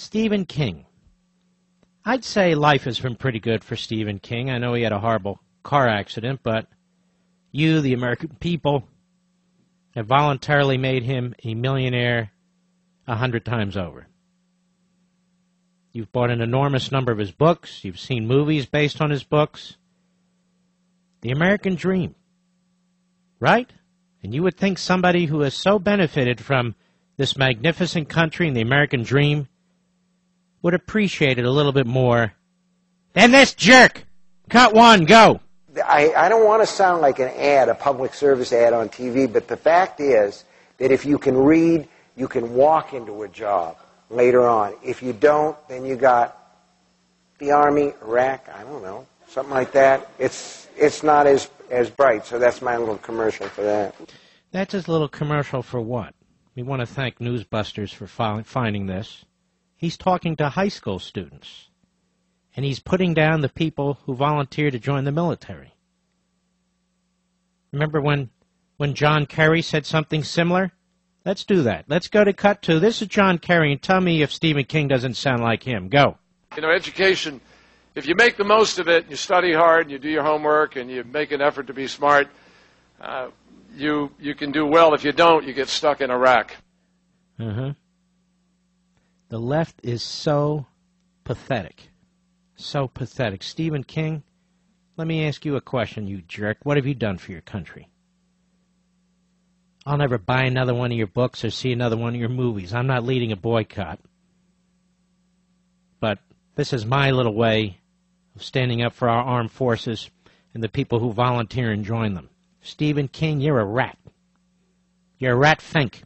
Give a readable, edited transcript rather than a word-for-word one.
Stephen King. I'd say life has been pretty good for Stephen King. I know he had a horrible car accident, but you, the American people, have voluntarily made him a millionaire 100 times over. You've bought an enormous number of his books. You've seen movies based on his books. The American dream, right? And you would think somebody who has so benefited from this magnificent country and the American dream would appreciate it a little bit more than this jerk. Cut one, go. I don't want to sound like an ad, a public service ad on TV, but the fact is that if you can read, you can walk into a job later on. If you don't, then you got the Army, Iraq, I don't know, something like that. It's not as bright, so that's my little commercial for that. That's his little commercial for what? We want to thank Newsbusters for finding this. He's talking to high school students, and he's putting down the people who volunteer to join the military. Remember when John Kerry said something similar? Let's do that. Let's go to cut two. This is John Kerry, and tell me if Stephen King doesn't sound like him. Go. You know, education, if you make the most of it, you study hard, and you do your homework, and you make an effort to be smart, you can do well. If you don't, you get stuck in Iraq. The left is so pathetic. So pathetic. Stephen King, let me ask you a question, you jerk. What have you done for your country? I'll never buy another one of your books or see another one of your movies. I'm not leading a boycott. But this is my little way of standing up for our armed forces and the people who volunteer and join them. Stephen King, you're a rat. You're a rat fink.